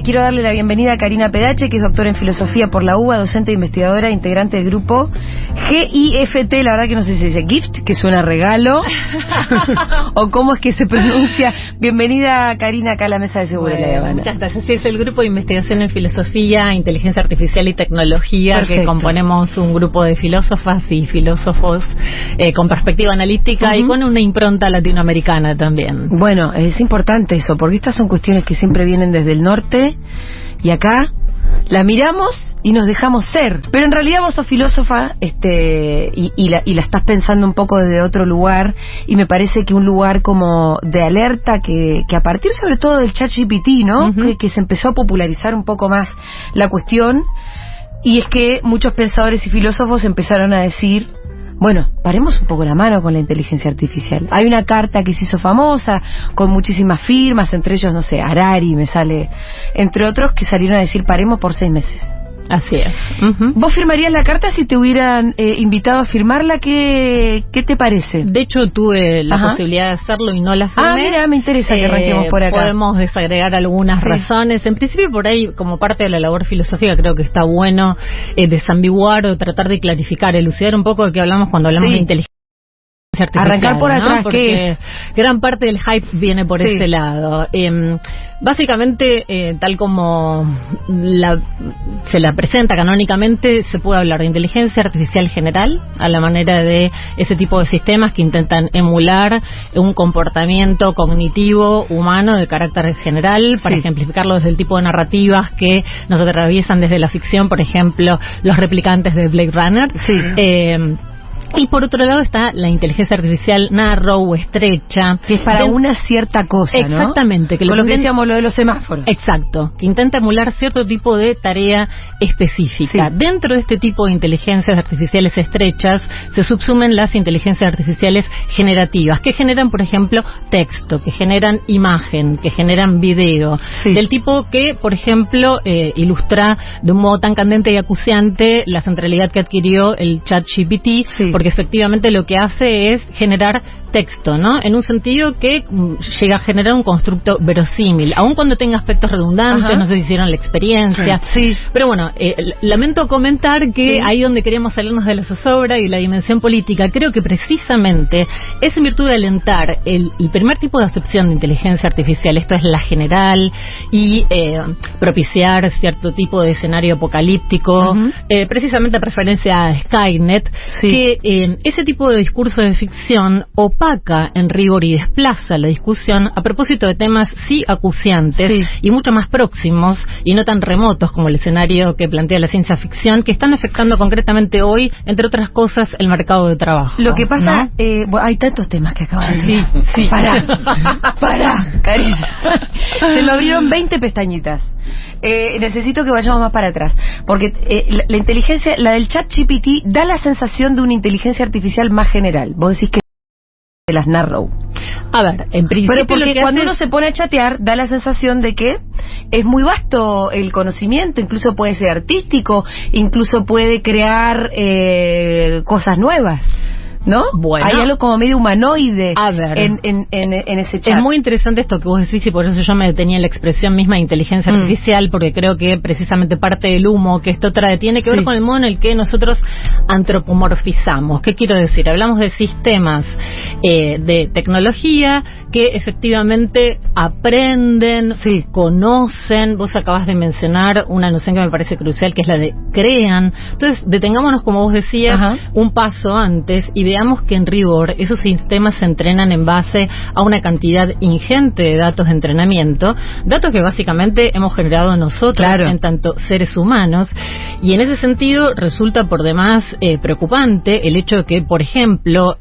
Quiero darle la bienvenida a Karina Pedache, que es doctora en filosofía por la UBA, docente e investigadora, integrante del grupo GIFT, la verdad que no sé si se dice gift, que suena a regalo, o cómo es que se pronuncia. Bienvenida, Karina, acá a la mesa de Seguro La Habana. Muchas gracias. Sí, es el grupo de investigación en filosofía, inteligencia artificial y tecnología. Perfecto. Que componemos un grupo de filósofas y filósofos con perspectiva analítica y con una impronta latinoamericana también. Bueno, es importante eso, porque estas son cuestiones que siempre vienen desde el norte, y acá la miramos y nos dejamos ser. Pero en realidad vos sos filósofa y la estás pensando un poco desde otro lugar, y me parece que un lugar como de alerta que a partir sobre todo del ChatGPT, ¿no? Que se empezó a popularizar un poco más la cuestión, y es que muchos pensadores y filósofos empezaron a decir: bueno, paremos un poco la mano con la inteligencia artificial. Hay una carta que se hizo famosa, con muchísimas firmas, entre ellos, no sé, Harari, me sale, entre otros, que salieron a decir: paremos por 6 meses. Así es. ¿Vos firmarías la carta si te hubieran invitado a firmarla? ¿Qué te parece? De hecho, tuve la posibilidad de hacerlo y no la firmé. Ah, mira, me interesa que arranquemos por acá. Podemos desagregar algunas razones. En principio, por ahí, como parte de la labor filosófica, creo que está bueno desambiguar o tratar de clarificar, elucidar un poco de qué hablamos cuando hablamos de inteligencia artificial. Arrancar por atrás, ¿no? Porque ¿qué es? Gran parte del hype viene por ese lado. Básicamente, tal como se la presenta canónicamente, se puede hablar de inteligencia artificial general, a la manera de ese tipo de sistemas que intentan emular un comportamiento cognitivo humano de carácter general, para ejemplificarlo desde el tipo de narrativas que nos atraviesan desde la ficción, por ejemplo, los replicantes de Blade Runner. Y por otro lado está la inteligencia artificial narrow o estrecha, que es para una cierta cosa, ¿no? Exactamente. Con lo que decíamos, lo de los semáforos. Exacto. Que intenta emular cierto tipo de tarea específica. Dentro de este tipo de inteligencias artificiales estrechas se subsumen las inteligencias artificiales generativas, que generan, por ejemplo, texto, que generan imagen, que generan video. Del tipo que, por ejemplo, ilustra de un modo tan candente y acuciante la centralidad que adquirió el ChatGPT, porque efectivamente lo que hace es generar texto, ¿no? En un sentido que llega a generar un constructo verosímil, aun cuando tenga aspectos redundantes, no sé si hicieron la experiencia. Pero bueno, lamento comentar que ahí donde queríamos salirnos de la zozobra y la dimensión política, creo que precisamente es en virtud de alentar el primer tipo de acepción de inteligencia artificial, esto es la general, y propiciar cierto tipo de escenario apocalíptico, precisamente a referencia a Skynet, que ese tipo de discurso de ficción opaca en rigor y desplaza la discusión a propósito de temas acuciantes y mucho más próximos y no tan remotos como el escenario que plantea la ciencia ficción, que están afectando concretamente hoy, entre otras cosas, el mercado de trabajo. Lo que pasa, hay tantos temas que acabo de decir. Pará, Karina. Se me abrieron 20 pestañitas. Necesito que vayamos más para atrás, porque la inteligencia, la del ChatGPT, da la sensación de una inteligencia artificial más general. Vos decís que de las narrow. A ver, en principio, pero porque cuando uno se pone a chatear, da la sensación de que es muy vasto el conocimiento, incluso puede ser artístico, incluso puede crear cosas nuevas, ¿no? Bueno, hay algo como medio humanoide en ese chat. Es muy interesante esto que vos decís, y por eso yo me detenía en la expresión misma de inteligencia artificial, porque creo que precisamente parte del humo que esto trae tiene que ver con el modo en el que nosotros antropomorfizamos. ¿Qué quiero decir? Hablamos de sistemas de tecnología que efectivamente aprenden, conocen. Vos acabas de mencionar una noción que me parece crucial, que es la de crean. Entonces, detengámonos, como vos decías, un paso antes y veamos que en rigor esos sistemas se entrenan en base a una cantidad ingente de datos de entrenamiento, datos que básicamente hemos generado nosotros en tanto seres humanos, y en ese sentido resulta por demás preocupante el hecho de que, por ejemplo,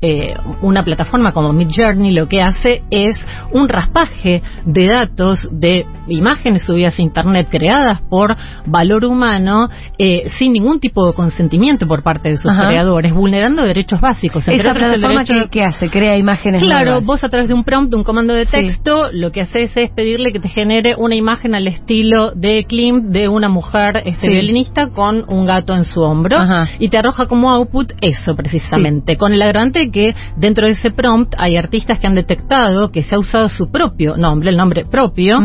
una plataforma como Midjourney lo que hace es un raspaje de datos de imágenes subidas a internet creadas por valor humano sin ningún tipo de consentimiento por parte de sus creadores, vulnerando derechos básicos. Esa plataforma ¿qué hace? Crea imágenes nuevas. Vos a través de un prompt, de un comando de texto, lo que haces es pedirle que te genere una imagen al estilo de Klimt de una mujer violinista con un gato en su hombro, y te arroja como output eso precisamente, con el agravante que dentro de ese prompt hay artistas que han detectado que se ha usado su propio nombre, el nombre propio,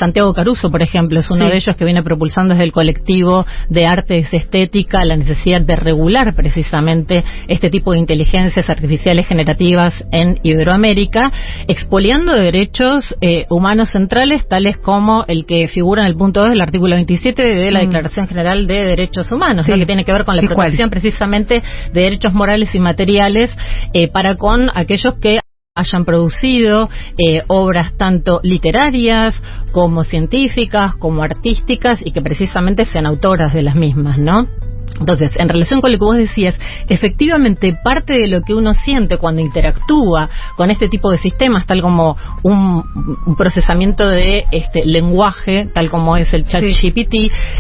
Santiago Caruso, por ejemplo, es uno de ellos que viene propulsando desde el colectivo de Artes Estética la necesidad de regular precisamente este tipo de inteligencias artificiales generativas en Iberoamérica, expoliando derechos humanos centrales, tales como el que figura en el punto 2 del artículo 27 de la Declaración General de Derechos Humanos, ¿no? Que tiene que ver con la protección precisamente de derechos morales y materiales para con aquellos que hayan producido obras tanto literarias como científicas, como artísticas, y que precisamente sean autoras de las mismas, ¿no? Entonces, en relación con lo que vos decías, efectivamente parte de lo que uno siente cuando interactúa con este tipo de sistemas, tal como un procesamiento de lenguaje, tal como es el ChatGPT,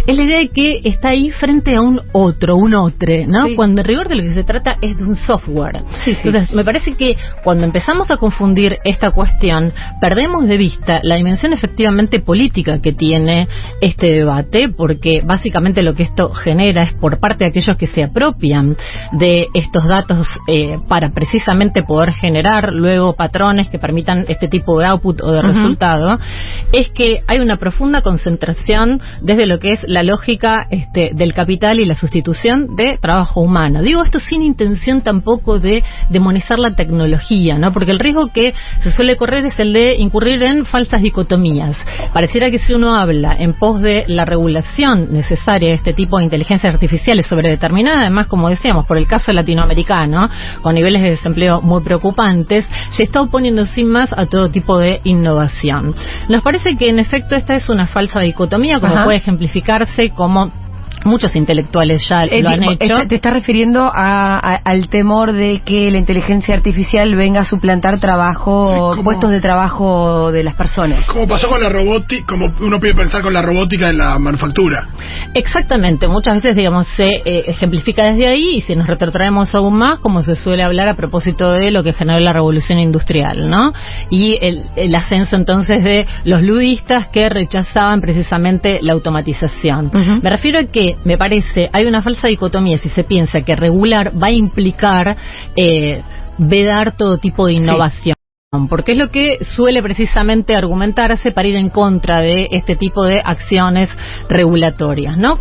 es la idea de que está ahí frente a un otro, ¿no? Cuando en rigor de lo que se trata es de un software. Entonces, me parece que cuando empezamos a confundir esta cuestión, perdemos de vista la dimensión efectivamente política que tiene este debate, porque básicamente lo que esto genera es por parte de aquellos que se apropian de estos datos para precisamente poder generar luego patrones que permitan este tipo de output o de resultado, es que hay una profunda concentración desde lo que es la lógica del capital y la sustitución de trabajo humano. Digo esto sin intención tampoco de demonizar la tecnología, ¿no? Porque el riesgo que se suele correr es el de incurrir en falsas dicotomías. Pareciera que si uno habla en pos de la regulación necesaria de este tipo de inteligencia artificial sobre determinada, además, como decíamos, por el caso latinoamericano, con niveles de desempleo muy preocupantes, se está oponiendo sin más a todo tipo de innovación. Nos parece que en efecto esta es una falsa dicotomía, como puede ejemplificarse como muchos intelectuales ya lo han hecho. ¿Te estás refiriendo al temor de que la inteligencia artificial venga a suplantar trabajo, puestos de trabajo de las personas? Como pasó con la robótica, como uno puede pensar con la robótica en la manufactura. Exactamente, muchas veces, digamos, se ejemplifica desde ahí, y si nos retrotraemos aún más, como se suele hablar a propósito de lo que generó la revolución industrial, ¿no? Y el ascenso entonces de los ludistas que rechazaban precisamente la automatización. Me refiero a que me parece, hay una falsa dicotomía si se piensa que regular va a implicar vedar todo tipo de innovación. Porque es lo que suele precisamente argumentarse para ir en contra de este tipo de acciones regulatorias, ¿no?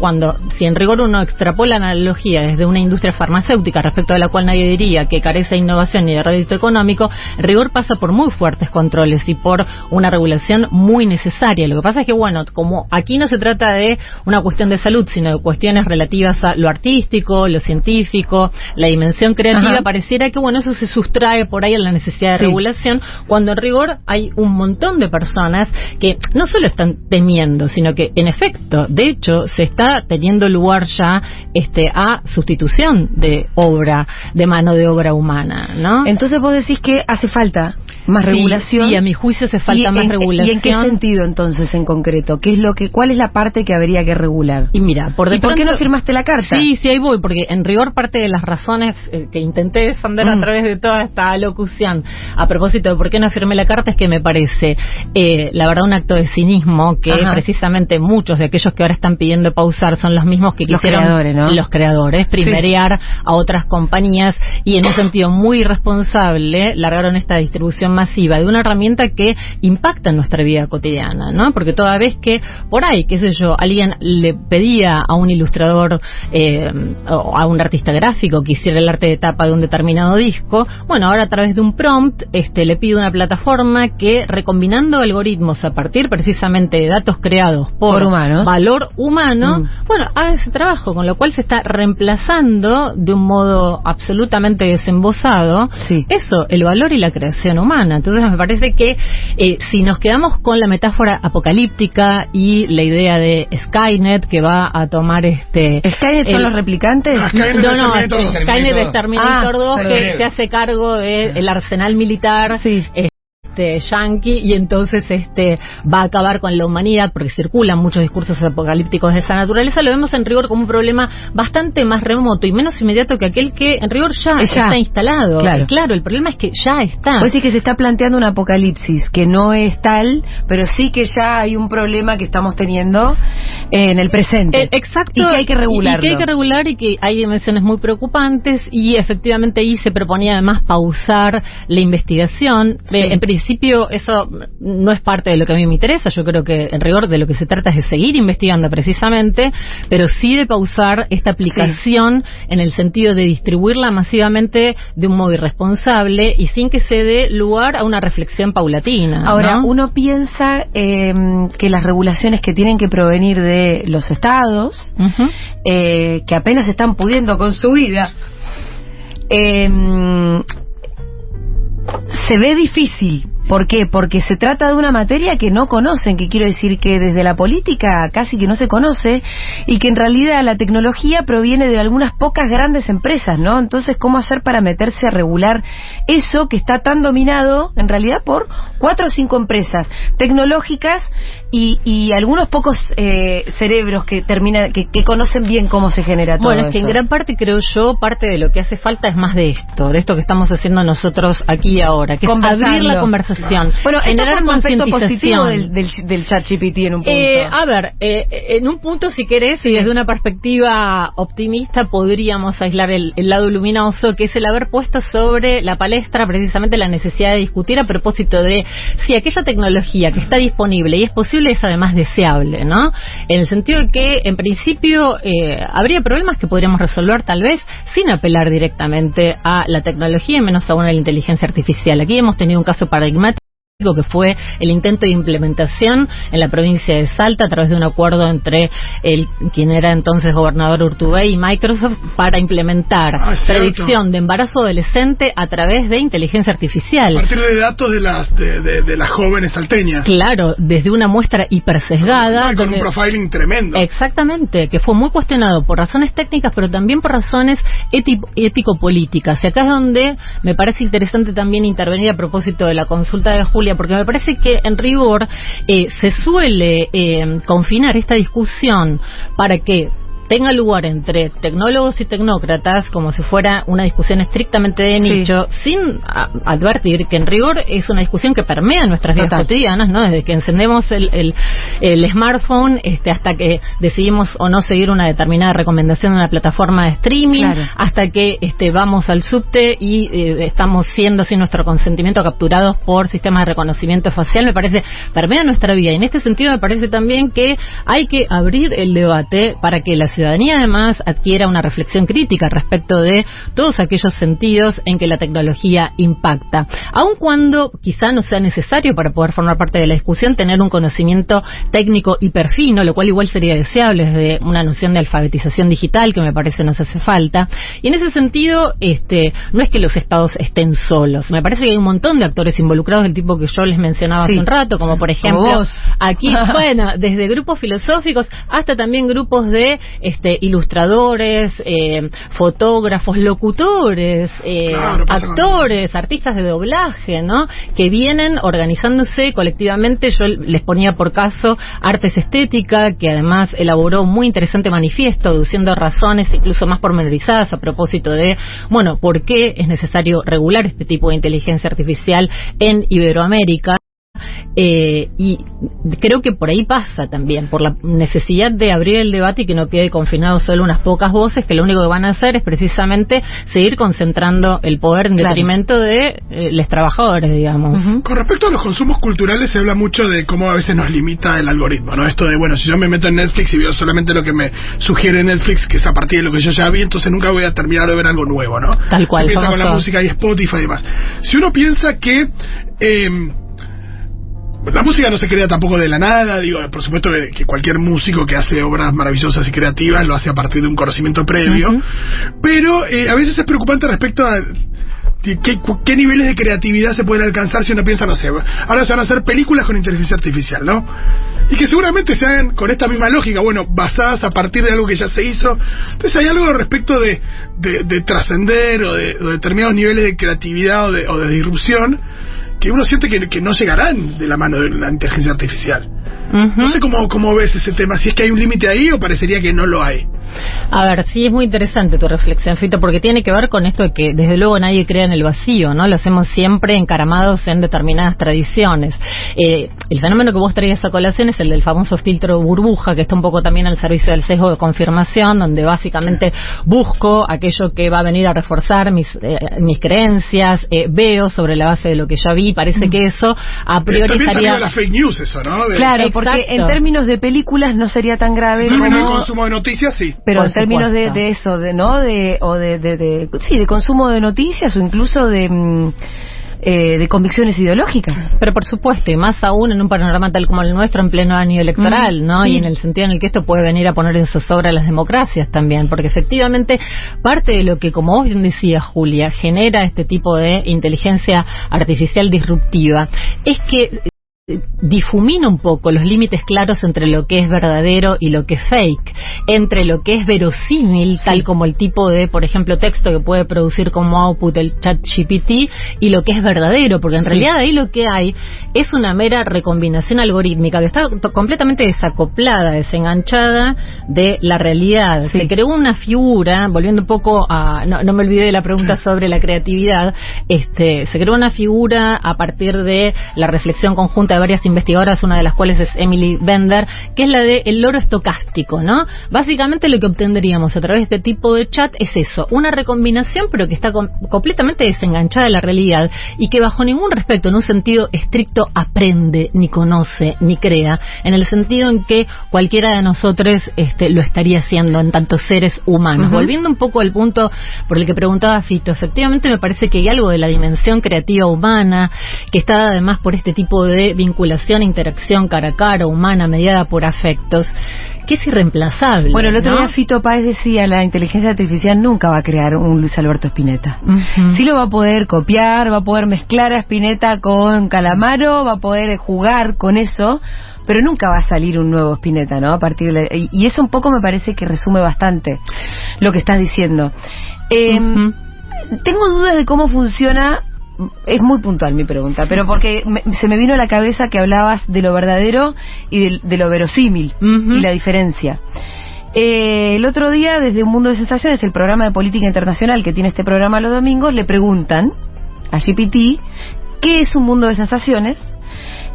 Si en rigor uno extrapola la analogía desde una industria farmacéutica respecto a la cual nadie diría que carece de innovación ni de rédito económico, en rigor pasa por muy fuertes controles y por una regulación muy necesaria. Lo que pasa es que, bueno, como aquí no se trata de una cuestión de salud, sino de cuestiones relativas a lo artístico, lo científico, la dimensión creativa, pareciera que, bueno, eso se sustrae por ahí a la necesidad de regulación, cuando en rigor hay un montón de personas que no solo están temiendo, sino que en efecto, de hecho, se está teniendo lugar ya a sustitución de mano de obra humana, ¿no? Entonces vos decís que hace falta más regulación. Sí, a mi juicio hace falta más regulación. ¿Y en qué sentido entonces en concreto? ¿Cuál es la parte que habría que regular? Y mira, ¿por qué no firmaste la carta? Sí, ahí voy, porque en rigor parte de las razones que intenté defender a través de toda esta locución a propósito de por qué no firmé la carta es que me parece, la verdad, un acto de cinismo que precisamente muchos de aquellos que ahora están pidiendo pausar son los mismos que quisieron los creadores, primerear a otras compañías y en un sentido muy irresponsable largaron esta distribución masiva de una herramienta que impacta en nuestra vida cotidiana, ¿no? Porque toda vez que por ahí, qué sé yo, alguien le pedía a un ilustrador o a un artista gráfico que hiciera el arte de tapa de un determinado disco, bueno, ahora a través de un prompt le pide una plataforma que, recombinando algoritmos a partir precisamente de datos creados por humanos, valor humano, bueno, haga ese trabajo, con lo cual se está reemplazando de un modo absolutamente desembosado eso, el valor y la creación humana. Entonces me parece que si nos quedamos con la metáfora apocalíptica y la idea de Skynet que va a tomar ¿Skynet son los replicantes? No, Skynet es Terminator 2 que se hace cargo del arsenal militar yanqui, y entonces va a acabar con la humanidad porque circulan muchos discursos apocalípticos de esa naturaleza. Lo vemos en rigor como un problema bastante más remoto y menos inmediato que aquel que en rigor ya está instalado. Claro, el problema es que ya está. Pues sí, que se está planteando un apocalipsis que no es tal, pero sí que ya hay un problema que estamos teniendo en el presente. Exacto. Y que hay que regularlo. Y que hay que regular y que hay dimensiones muy preocupantes y efectivamente ahí se proponía además pausar la investigación. Sí. En principio eso no es parte de lo que a mí me interesa. Yo creo que en rigor de lo que se trata es de seguir investigando precisamente, pero sí de pausar esta aplicación en el sentido de distribuirla masivamente de un modo irresponsable y sin que se dé lugar a una reflexión paulatina. Ahora, ¿no? uno piensa que las regulaciones que tienen que provenir de los estados, Uh-huh. que apenas están pudiendo con su vida, se ve difícil. ¿Por qué? Porque se trata de una materia que no conocen, que quiero decir que desde la política casi que no se conoce y que en realidad la tecnología proviene de algunas pocas grandes empresas, ¿no? Entonces, ¿cómo hacer para meterse a regular eso que está tan dominado en realidad por 4 o 5 empresas tecnológicas y algunos pocos cerebros que conocen bien cómo se genera todo eso? Bueno, es que en gran parte, creo yo, parte de lo que hace falta es más de esto que estamos haciendo nosotros aquí y ahora, que es abrir la conversación. Bueno, esto fue un aspecto positivo concientización del ChatGPT en un punto. A ver, en un punto, si querés, y desde una perspectiva optimista, podríamos aislar el lado luminoso, que es el haber puesto sobre la palestra precisamente la necesidad de discutir a propósito de si aquella tecnología que está disponible y es posible es además deseable, ¿no? En el sentido de que, en principio, habría problemas que podríamos resolver tal vez sin apelar directamente a la tecnología y menos aún a la inteligencia artificial. Aquí hemos tenido un caso paradigmático que fue el intento de implementación en la provincia de Salta a través de un acuerdo entre quien era entonces gobernador Urtubey y Microsoft para implementar predicción de embarazo adolescente a través de inteligencia artificial. A partir de datos de las jóvenes salteñas. Claro, desde una muestra hipersesgada. Con un profiling tremendo. Exactamente, que fue muy cuestionado por razones técnicas, pero también por razones ético-políticas. Y acá es donde me parece interesante también intervenir a propósito de la consulta de Julia, porque me parece que en rigor se suele confinar esta discusión para que tenga lugar entre tecnólogos y tecnócratas como si fuera una discusión estrictamente de nicho, sin advertir que en rigor es una discusión que permea nuestras vidas cotidianas, ¿no? Desde que encendemos el smartphone hasta que decidimos o no seguir una determinada recomendación de una plataforma de streaming, hasta que vamos al subte y estamos siendo sin nuestro consentimiento capturados por sistemas de reconocimiento facial. Me parece permea nuestra vida y en este sentido me parece también que hay que abrir el debate para que la ciudadanía además adquiera una reflexión crítica respecto de todos aquellos sentidos en que la tecnología impacta, aun cuando quizá no sea necesario para poder formar parte de la discusión tener un conocimiento técnico hiperfino, lo cual igual sería deseable desde una noción de alfabetización digital que me parece nos hace falta. Y en ese sentido no es que los estados estén solos, me parece que hay un montón de actores involucrados del tipo que yo les mencionaba hace un rato, como por ejemplo aquí, bueno, desde grupos filosóficos hasta también grupos de ilustradores, fotógrafos, locutores, actores, artistas de doblaje, ¿no? Que vienen organizándose colectivamente. Yo les ponía por caso Artes Estética, que además elaboró un muy interesante manifiesto, aduciendo razones incluso más pormenorizadas a propósito de, bueno, por qué es necesario regular este tipo de inteligencia artificial en Iberoamérica. Y creo que por ahí pasa también, por la necesidad de abrir el debate y que no quede confinado solo unas pocas voces que lo único que van a hacer es precisamente seguir concentrando el poder en detrimento de los trabajadores, digamos. Con respecto a los consumos culturales se habla mucho de cómo a veces nos limita el algoritmo, ¿no? Esto de, bueno, si yo me meto en Netflix y veo solamente lo que me sugiere Netflix, que es a partir de lo que yo ya vi, entonces nunca voy a terminar de ver algo nuevo, ¿no? Tal cual. Se piensa con la música y Spotify y demás. Si uno piensa que la música no se crea tampoco de la nada, digo, por supuesto que cualquier músico que hace obras maravillosas y creativas lo hace a partir de un conocimiento previo, pero a veces es preocupante respecto a qué niveles de creatividad se pueden alcanzar si uno piensa, no sé, ahora se van a hacer películas con inteligencia artificial, ¿no? Y que seguramente se hagan con esta misma lógica, bueno, basadas a partir de algo que ya se hizo. Entonces hay algo respecto de trascender o de determinados niveles de creatividad o de disrupción que uno siente que no llegarán de la mano de la inteligencia artificial. No sé cómo ves ese tema, si es que hay un límite ahí o parecería que no lo hay. A ver, sí, es muy interesante tu reflexión, Fito, porque tiene que ver con esto de que desde luego nadie crea en el vacío, ¿no? Lo hacemos siempre encaramados en determinadas tradiciones. El fenómeno que vos traías a colación es el del famoso filtro burbuja, que está un poco también al servicio del sesgo de confirmación, donde básicamente busco aquello que va a venir a reforzar mis creencias, veo sobre la base de lo que ya vi, parece que eso a priori también estaría... la fake news eso, ¿no? Claro, porque en términos de películas no sería tan grave como... En términos de consumo de noticias, sí. Pero en términos de eso, de consumo de noticias o incluso de convicciones ideológicas. Pero por supuesto, y más aún en un panorama tal como el nuestro en pleno año electoral, ¿no? Sí. Y en el sentido en el que esto puede venir a poner en zozobra las democracias también, porque efectivamente parte de lo que, como vos bien decías, Julia, genera este tipo de inteligencia artificial disruptiva es que difumina un poco los límites claros entre lo que es verdadero y lo que es fake, entre lo que es verosímil, sí, tal como el tipo de, por ejemplo, texto que puede producir como output el ChatGPT, y lo que es verdadero, porque en realidad ahí lo que hay es una mera recombinación algorítmica que está completamente desacoplada, desenganchada de la realidad. Sí. Se creó una figura, volviendo un poco a, no me olvidé de la pregunta sobre la creatividad, se creó una figura a partir de la reflexión conjunta de varias investigadoras, una de las cuales es Emily Bender, que es la de el loro estocástico, ¿no? Básicamente lo que obtendríamos a través de este tipo de chat es eso, una recombinación, pero que está completamente desenganchada de la realidad y que bajo ningún respecto, en un sentido estricto, aprende, ni conoce, ni crea, en el sentido en que cualquiera de nosotros lo estaría haciendo en tantos seres humanos. Uh-huh. Volviendo un poco al punto por el que preguntaba Fito, efectivamente me parece que hay algo de la dimensión creativa humana que está dada además por este tipo de vinculación, interacción cara a cara, humana, mediada por afectos, que es irreemplazable. Bueno, el otro día Fito Páez decía, la inteligencia artificial nunca va a crear un Luis Alberto Spinetta. Uh-huh. Sí lo va a poder copiar, va a poder mezclar a Spinetta con Calamaro, va a poder jugar con eso, pero nunca va a salir un nuevo Spinetta, ¿no? A partir de... Y eso un poco me parece que resume bastante lo que estás diciendo. Uh-huh. Tengo dudas de cómo funciona. Es muy puntual mi pregunta, pero porque se me vino a la cabeza que hablabas de lo verdadero y de lo verosímil, uh-huh, y la diferencia. El otro día, desde Un Mundo de Sensaciones, el programa de política internacional que tiene este programa los domingos, le preguntan a GPT ¿qué es Un Mundo de Sensaciones?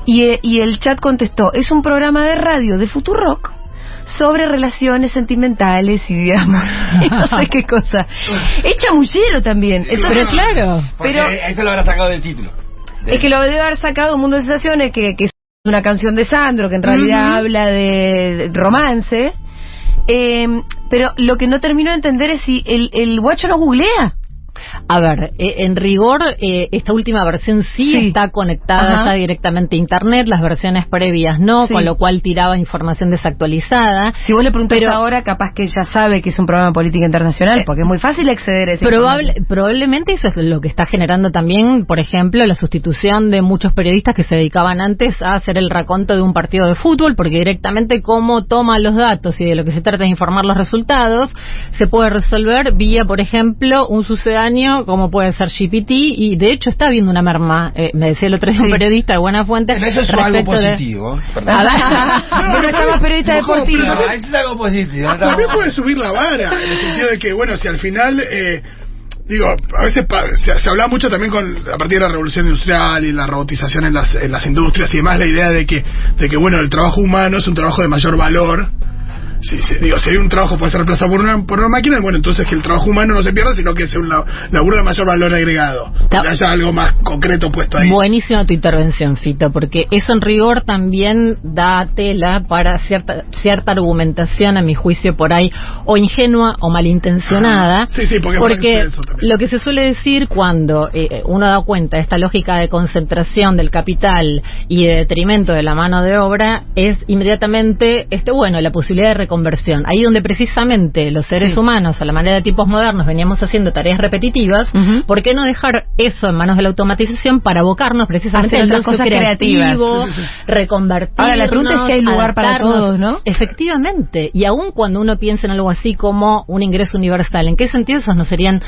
Y el chat contestó, es un programa de radio de Futurock sobre relaciones sentimentales y digamos, no sé qué cosa. Es chamullero también. Entonces, pero claro, pero eso lo habrá sacado del título. Es que lo debe haber sacado Un Mundo de Sensaciones, que es una canción de Sandro, que en realidad, uh-huh, habla de romance. Pero lo que no termino de entender es si el guacho no googlea. A ver, en rigor, esta última versión sí está conectada, ajá, ya directamente a Internet, las versiones previas no, con lo cual tiraba información desactualizada. Si vos le preguntás ahora, capaz que ya sabe que es un programa de política internacional, porque es muy fácil acceder a esa información. Probablemente eso es lo que está generando también, por ejemplo, la sustitución de muchos periodistas que se dedicaban antes a hacer el raconto de un partido de fútbol, porque directamente cómo toma los datos y de lo que se trata de informar los resultados, se puede resolver vía, por ejemplo, un sucedáneo como puede ser GPT, y de hecho está habiendo una merma, me decía el otro día un periodista de buena fuente. Pero eso es algo positivo. No estamos periodistas deportivos. No, eso es algo positivo. También puede subir la vara, en el sentido de que, bueno, si al final... a veces se hablaba mucho también a partir de la revolución industrial y la robotización en las industrias y demás, la idea de que bueno, el trabajo humano es un trabajo de mayor valor. Si hay un trabajo que puede ser reemplazado por una máquina, bueno, entonces que el trabajo humano no se pierda, sino que sea un laburo de mayor valor agregado, que haya algo más concreto puesto ahí. Buenísima tu intervención, Fito, porque eso en rigor también da tela para cierta argumentación, a mi juicio, por ahí, o ingenua o malintencionada. Porque lo que se suele decir cuando uno da cuenta de esta lógica de concentración del capital y de detrimento de la mano de obra, es inmediatamente la posibilidad de reconversión. Ahí donde precisamente los seres humanos, a la manera de tipos modernos, veníamos haciendo tareas repetitivas, uh-huh, ¿por qué no dejar eso en manos de la automatización para abocarnos precisamente a otras cosas creativo, reconvertirnos? Ahora, la pregunta es si hay lugar para todos, ¿no? Efectivamente, y aún cuando uno piensa en algo así como un ingreso universal, ¿en qué sentido esos no serían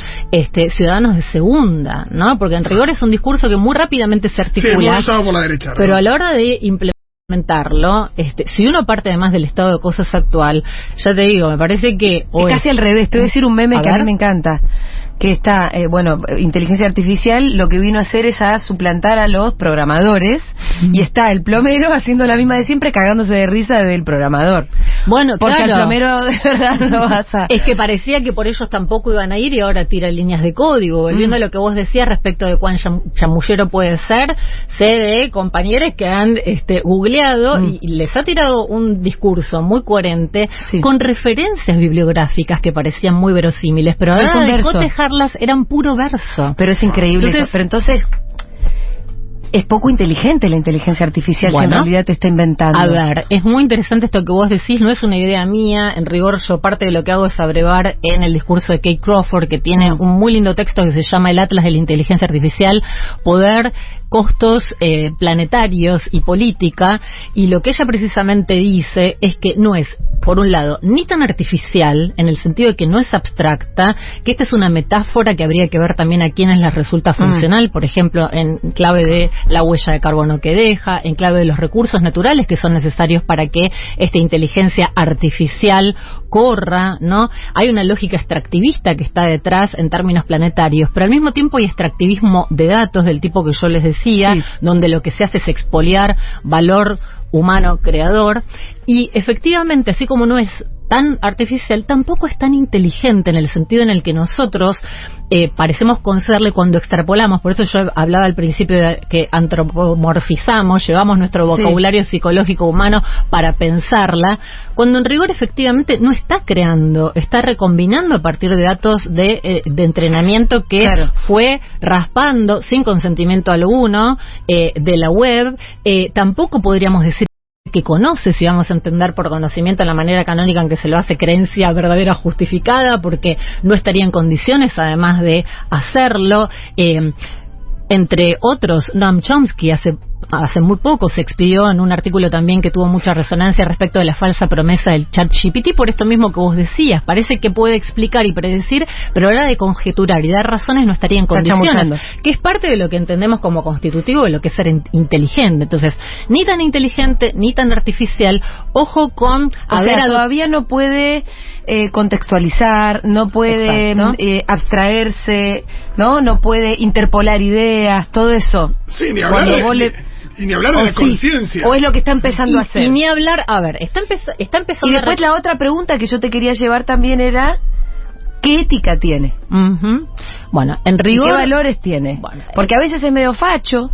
ciudadanos de segunda, ¿no? Porque en rigor es un discurso que muy rápidamente se articula, muy usado por la derecha, pero a la hora de implementar comentarlo, si uno parte además del estado de cosas actual, ya te digo, me parece que es casi al revés. Te voy a decir un meme que a mí me encanta, que está, inteligencia artificial lo que vino a hacer es a suplantar a los programadores, y está el plomero haciendo la misma de siempre, cagándose de risa del programador. Bueno, porque claro, al plomero de verdad no vas a... Es que parecía que por ellos tampoco iban a ir y ahora tira líneas de código. Volviendo a lo que vos decías respecto de cuán chamullero puede ser, sé de compañeros que han googleado y les ha tirado un discurso muy coherente, con referencias bibliográficas que parecían muy verosímiles, pero ahora de cotejarlas eran puro verso. Pero es increíble. Entonces, pero entonces es poco inteligente la inteligencia artificial, que en realidad te está inventando. A ver, es muy interesante esto que vos decís, no es una idea mía. En rigor, yo parte de lo que hago es abrevar en el discurso de Kate Crawford, que tiene un muy lindo texto que se llama El Atlas de la Inteligencia Artificial, Poder, Costos planetarios y política, y lo que ella precisamente dice es que no es, por un lado, ni tan artificial, en el sentido de que no es abstracta, que esta es una metáfora que habría que ver también a quienes les resulta funcional, por ejemplo, en clave de la huella de carbono que deja, en clave de los recursos naturales que son necesarios para que esta inteligencia artificial corra, ¿no? Hay una lógica extractivista que está detrás en términos planetarios, pero al mismo tiempo hay extractivismo de datos del tipo que yo les decía, donde lo que se hace es expoliar valor humano creador, y efectivamente, así como no es tan artificial, tampoco es tan inteligente en el sentido en el que nosotros parecemos concederle cuando extrapolamos. Por eso yo hablaba al principio de que antropomorfizamos, llevamos nuestro vocabulario psicológico humano para pensarla, cuando en rigor efectivamente no está creando, está recombinando a partir de datos de entrenamiento que fue raspando sin consentimiento alguno de la web. Tampoco podríamos decir que conoce, si vamos a entender por conocimiento en la manera canónica en que se lo hace creencia verdadera justificada, porque no estaría en condiciones además de hacerlo. Entre otros, Noam Chomsky hace muy poco se expidió en un artículo también que tuvo mucha resonancia respecto de la falsa promesa del ChatGPT, por esto mismo que vos decías. Parece que puede explicar y predecir, pero a la hora de conjeturar y dar razones no estaría en condiciones, que es parte de lo que entendemos como constitutivo de lo que es ser inteligente. Entonces, ni tan inteligente ni tan artificial. Ojo con... todavía no puede contextualizar, no puede abstraerse, no puede interpolar ideas, todo eso. Sí, ni hablar y ni hablar de la conciencia. O es lo que está empezando a hacer. Y ni hablar, a ver, está empezando. Y después la otra pregunta que yo te quería llevar también era, ¿qué ética tiene? Bueno, en rigor, ¿qué valores tiene? Bueno, porque a veces es medio facho.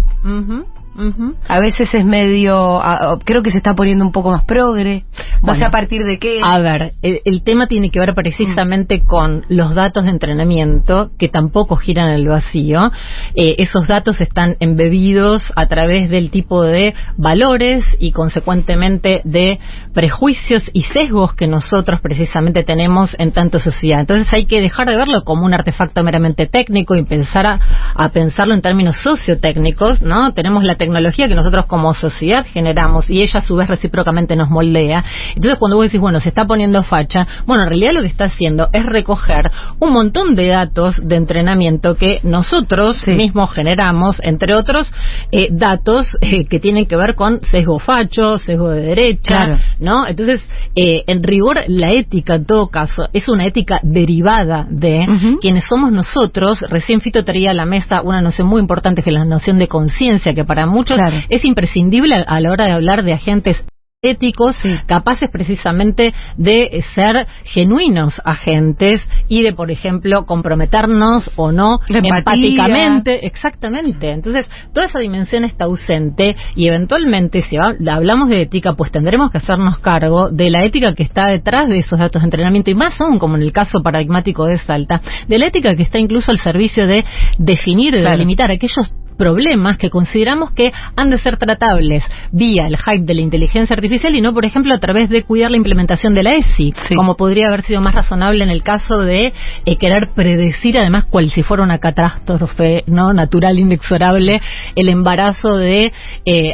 A veces es medio... creo que se está poniendo un poco más progre. No sé a partir de qué. A ver, el tema tiene que ver precisamente con los datos de entrenamiento, que tampoco giran en el vacío. Esos datos están embebidos a través del tipo de valores y consecuentemente de prejuicios y sesgos que nosotros precisamente tenemos en tanto sociedad. Entonces hay que dejar de verlo como un artefacto meramente técnico y empezar a pensarlo en términos sociotécnicos, ¿no? Tenemos la tecnología que nosotros como sociedad generamos y ella a su vez recíprocamente nos moldea. Entonces cuando vos decís, bueno, se está poniendo facha, bueno, en realidad lo que está haciendo es recoger un montón de datos de entrenamiento que nosotros mismos generamos, entre otros datos que tienen que ver con sesgo facho, sesgo de derecha, ¿no? Entonces, en rigor, la ética, en todo caso, es una ética derivada de quienes somos nosotros. Recién Fito traía a la mesa una noción muy importante, que es la noción de conciencia, que para muchos es imprescindible a la hora de hablar de agentes éticos, capaces precisamente de ser genuinos agentes y de, por ejemplo, comprometernos o no empáticamente. Exactamente. Entonces, toda esa dimensión está ausente y eventualmente, si hablamos de ética, pues tendremos que hacernos cargo de la ética que está detrás de esos datos de entrenamiento y más aún, como en el caso paradigmático de Salta, de la ética que está incluso al servicio de definir y de delimitar aquellos problemas que consideramos que han de ser tratables vía el hype de la inteligencia artificial y no, por ejemplo, a través de cuidar la implementación de la ESI, como podría haber sido más razonable en el caso de querer predecir, además, cual si fuera una catástrofe no natural inexorable, el embarazo de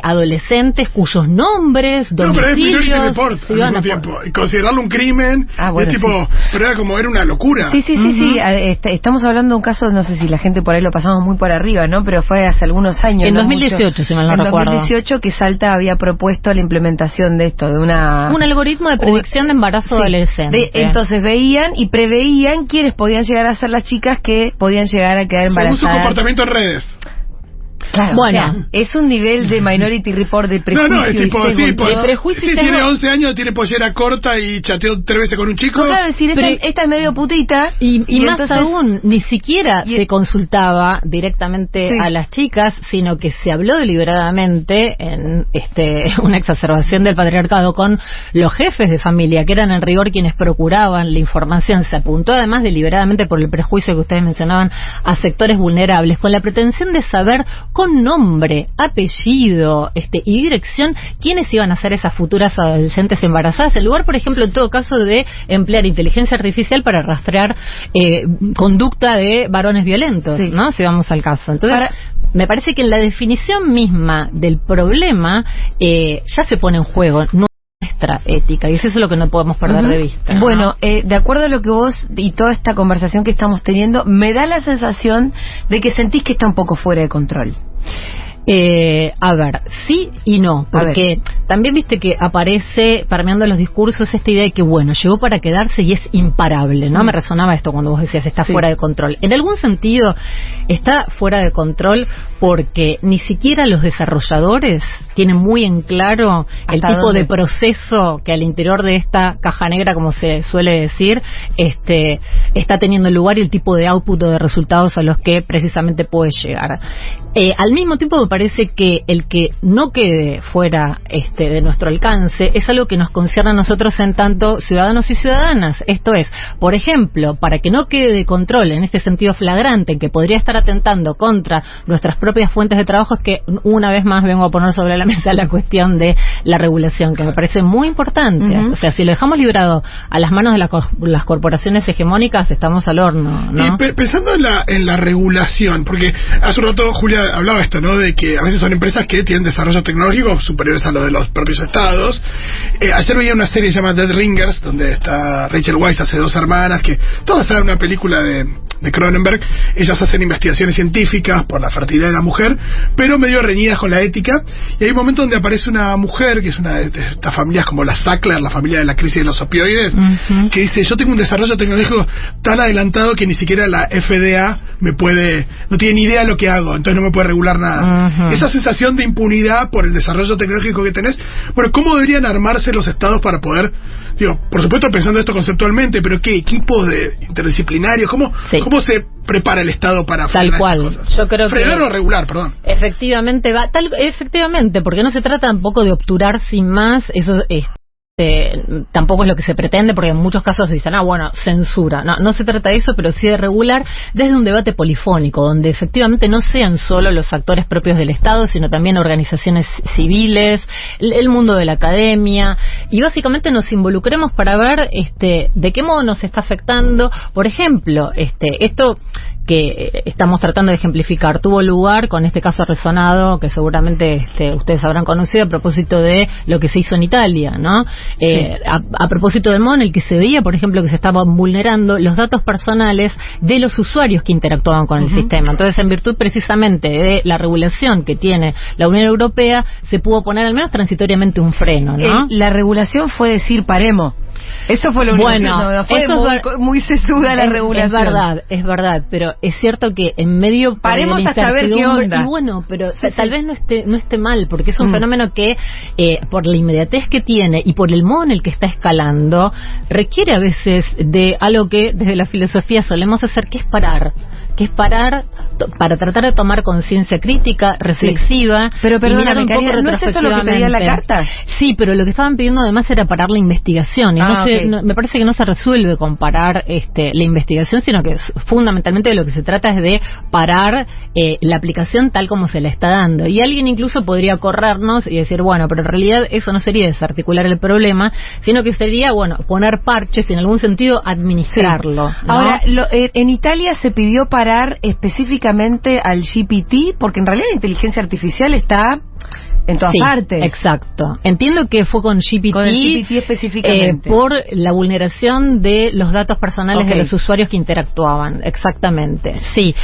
adolescentes cuyos nombres, domicilios, no importa al mismo tiempo, y considerarlo un crimen, pero era una locura. Sí, estamos hablando de un caso, no sé si la gente por ahí lo pasamos muy por arriba, ¿no? Pero fue hace algunos años. En no 2018, mucho, si mal no recuerdo. En 2018 que Salta había propuesto la implementación de esto, de un algoritmo de predicción de embarazo adolescente. Entonces veían y preveían quiénes podían llegar a ser las chicas que podían llegar a quedar embarazadas. Según su comportamiento en redes. Claro, bueno, o sea, es un nivel de Minority Report de prejuicio. No, es tipo, sí, prejuicio. Sí, tiene 11 años, tiene pollera corta y chateó 3 veces con un chico. No, claro, decir, esta es medio putita. Y más entonces, aún, ni siquiera se consultaba directamente a las chicas, sino que se habló deliberadamente en una exacerbación del patriarcado con los jefes de familia, que eran en rigor quienes procuraban la información. Se apuntó además deliberadamente por el prejuicio que ustedes mencionaban a sectores vulnerables, con la pretensión de saber con nombre, apellido y dirección quiénes iban a ser esas futuras adolescentes embarazadas, en lugar, por ejemplo, en todo caso, de emplear inteligencia artificial para rastrear conducta de varones violentos, ¿no? Si vamos al caso. Entonces, me parece que en la definición misma del problema ya se pone en juego nuestra ética, y eso es lo que no podemos perder de vista, ¿no? Bueno, de acuerdo a lo que vos y toda esta conversación que estamos teniendo, me da la sensación de que sentís que está un poco fuera de control. A ver, sí y no, porque también viste que aparece permeando los discursos esta idea de que, bueno, llegó para quedarse y es imparable, ¿no? Me resonaba esto cuando vos decías está fuera de control. En algún sentido está fuera de control porque ni siquiera los desarrolladores tienen muy en claro el tipo de proceso que al interior de esta caja negra, como se suele decir, está teniendo lugar y el tipo de output o de resultados a los que precisamente puede llegar. Al mismo tiempo me parece que el que no quede fuera de nuestro alcance es algo que nos concierne a nosotros en tanto ciudadanos y ciudadanas. Esto es, por ejemplo, para que no quede de control en este sentido flagrante, que podría estar atentando contra nuestras propias fuentes de trabajo, es que una vez más vengo a poner sobre la mesa la cuestión de la regulación, que me parece muy importante. O sea, si lo dejamos librado a las manos de las corporaciones hegemónicas, estamos al horno, ¿no? Y pensando en la regulación, porque hace un rato Julia hablaba esto, ¿no? De que a veces son empresas que tienen desarrollo tecnológico superiores a los de los propios estados. Ayer veía una serie que se llama Dead Ringers, donde está Rachel Weisz, hace 2 hermanas, que todas eran una película de Cronenberg. Ellas hacen investigaciones científicas por la fertilidad de la mujer, pero medio reñidas con la ética. Y hay un momento donde aparece una mujer, que es una de estas familias como la Sackler, la familia de la crisis de los opioides, que dice, yo tengo un desarrollo tecnológico tan adelantado que ni siquiera la FDA no tiene ni idea de lo que hago, entonces no me puede regular nada. Esa sensación de impunidad por el desarrollo tecnológico que tenés, bueno, ¿cómo deberían armarse los estados para poder, por supuesto pensando esto conceptualmente, pero qué equipos interdisciplinarios, cómo se prepara el estado para tal cual cosas? Yo creo frenar que o regular, perdón. Efectivamente porque no se trata tampoco de obturar sin más. Eso tampoco es lo que se pretende, porque en muchos casos dicen, censura. No se trata de eso, pero sí de regular desde un debate polifónico, donde efectivamente no sean solo los actores propios del Estado, sino también organizaciones civiles, el mundo de la academia, y básicamente nos involucremos para ver de qué modo nos está afectando. Por ejemplo, esto que estamos tratando de ejemplificar tuvo lugar con este caso resonado que seguramente ustedes habrán conocido a propósito de lo que se hizo en Italia, ¿no? A propósito del modo en el que se veía, por ejemplo, que se estaban vulnerando los datos personales de los usuarios que interactuaban con el sistema. Entonces, en virtud precisamente de la regulación que tiene la Unión Europea, se pudo poner al menos transitoriamente un freno, ¿no? La regulación fue decir paremos. Eso fue lo único que fue muy sesuda la regulación. Es verdad, pero es cierto que en medio paremos hasta ver qué onda. Y bueno, pero tal vez no esté mal, porque es un fenómeno que por la inmediatez que tiene y por el modo en el que está escalando, requiere a veces de algo que desde la filosofía solemos hacer, que es parar para tratar de tomar conciencia crítica, reflexiva. Pero perdóname, Karina, ¿no es eso lo que pedía la carta? Sí, pero lo que estaban pidiendo además era parar la investigación, y me parece que no se resuelve con parar la investigación, sino que fundamentalmente de lo que se trata es de parar la aplicación tal como se la está dando. Y alguien incluso podría corrernos y decir, bueno, pero en realidad eso no sería desarticular el problema, sino que sería, poner parches y en algún sentido administrarlo, ¿no? Ahora, en Italia se pidió parar específicamente al GPT, porque en realidad la inteligencia artificial está en todas partes. Exacto. Entiendo que fue con GPT. Con el GPT específicamente. Por la vulneración de los datos personales de los usuarios que interactuaban. Exactamente. Sí.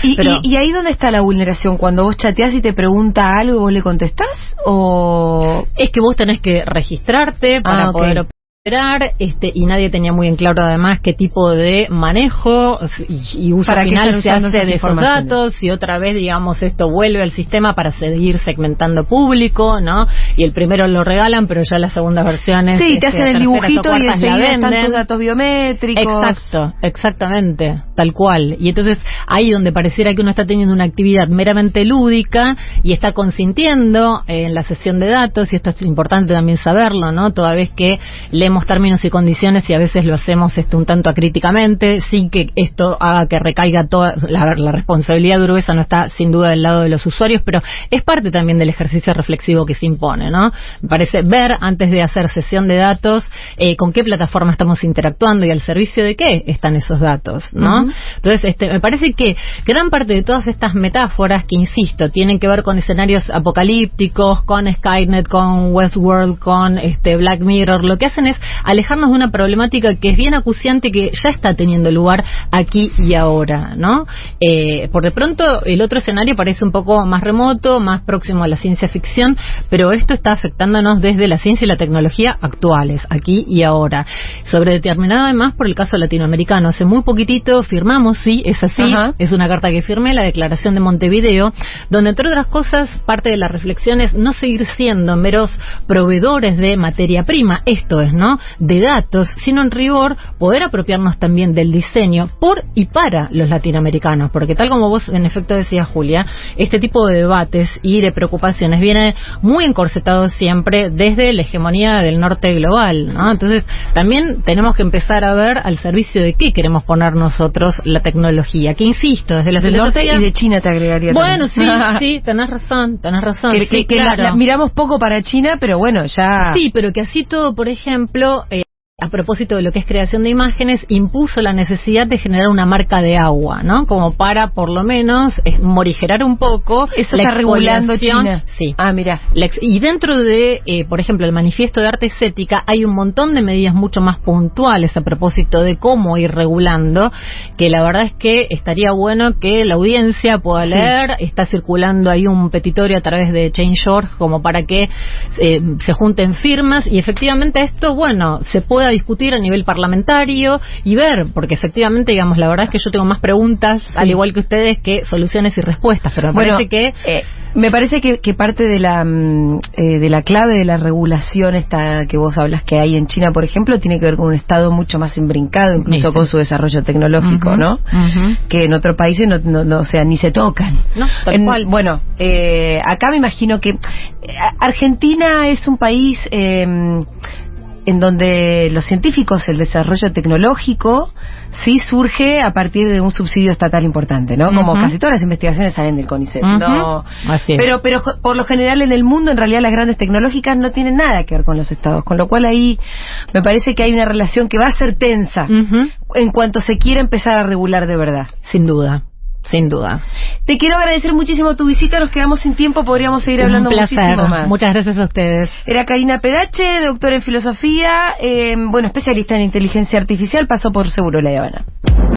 ¿Y ahí dónde está la vulneración? Cuando vos chateás y te pregunta algo y vos le contestás, ¿o...? Es que vos tenés que registrarte para poder operar, y nadie tenía muy en claro además qué tipo de manejo y uso final se hace de esos datos, y otra vez, digamos, esto vuelve al sistema para seguir segmentando público, ¿no? Y el primero lo regalan, pero ya las segundas versiones... Sí, te hacen el dibujito y enseguida están tus datos biométricos. Exacto, exactamente, tal cual. Y entonces ahí donde pareciera que uno está teniendo una actividad meramente lúdica y está consintiendo en la sesión de datos, y esto es importante también saberlo, ¿no? Toda vez que leemos términos y condiciones y a veces lo hacemos un tanto acríticamente, sin que esto haga que recaiga toda la responsabilidad gruesa, no está sin duda del lado de los usuarios, pero es parte también del ejercicio reflexivo que se impone, ¿no? Me parece ver antes de hacer sesión de datos con qué plataforma estamos interactuando y al servicio de qué están esos datos, ¿no? Entonces, me parece que gran parte de todas estas metáforas que, insisto, tienen que ver con escenarios apocalípticos, con Skynet, con Westworld, con Black Mirror, lo que hacen es alejarnos de una problemática que es bien acuciante, que ya está teniendo lugar aquí y ahora, ¿no? Por de pronto el otro escenario parece un poco más remoto, más próximo a la ciencia ficción, pero esto está afectándonos desde la ciencia y la tecnología actuales, aquí y ahora. Sobredeterminado además por el caso latinoamericano. Hace muy poquitito firmamos, sí, es así, es una carta que firmé, la Declaración de Montevideo, donde entre otras cosas parte de la reflexión es no seguir siendo meros proveedores de materia prima, esto es, ¿no?, de datos, sino en rigor poder apropiarnos también del diseño por y para los latinoamericanos, porque tal como vos en efecto decías, Julia, este tipo de debates y de preocupaciones viene muy encorsetado siempre desde la hegemonía del norte global, ¿no? Entonces también tenemos que empezar a ver al servicio de qué queremos poner nosotros la tecnología, que insisto, desde la filosofía y de China te agregaría bueno, también. Sí, tenés razón, que claro. La miramos poco para China, pero bueno, ya... Sí, pero que así todo, por ejemplo... a propósito de lo que es creación de imágenes, impuso la necesidad de generar una marca de agua, ¿no? Como para, por lo menos, morigerar un poco. Eso está regulando China. Sí. Ah, mira. Y dentro de, por ejemplo, el Manifiesto de Arte Estética, hay un montón de medidas mucho más puntuales a propósito de cómo ir regulando, que la verdad es que estaría bueno que la audiencia pueda leer. Está circulando ahí un petitorio a través de Change.org como para que se junten firmas, y efectivamente esto, bueno, se pueda discutir a nivel parlamentario y ver, porque efectivamente, digamos, la verdad es que yo tengo más preguntas, al igual que ustedes, que soluciones y respuestas, pero me parece que parte de la clave de la regulación esta que vos hablas que hay en China, por ejemplo, tiene que ver con un Estado mucho más imbrincado, incluso con su desarrollo tecnológico, ¿no? Que en otros países no, o sea, ni se tocan. No, tal cual. Bueno, acá me imagino que Argentina es un país en donde los científicos, el desarrollo tecnológico, sí surge a partir de un subsidio estatal importante, ¿no? Como casi todas las investigaciones salen del CONICET, ¿no? Pero por lo general en el mundo, en realidad las grandes tecnológicas no tienen nada que ver con los estados, con lo cual ahí me parece que hay una relación que va a ser tensa en cuanto se quiera empezar a regular de verdad. Sin duda. Sin duda. Te quiero agradecer muchísimo tu visita, nos quedamos sin tiempo, podríamos seguir hablando muchísimo más. Muchas gracias a ustedes. Era Karina Pedache, doctora en filosofía, especialista en inteligencia artificial, pasó por Seguro La Habana.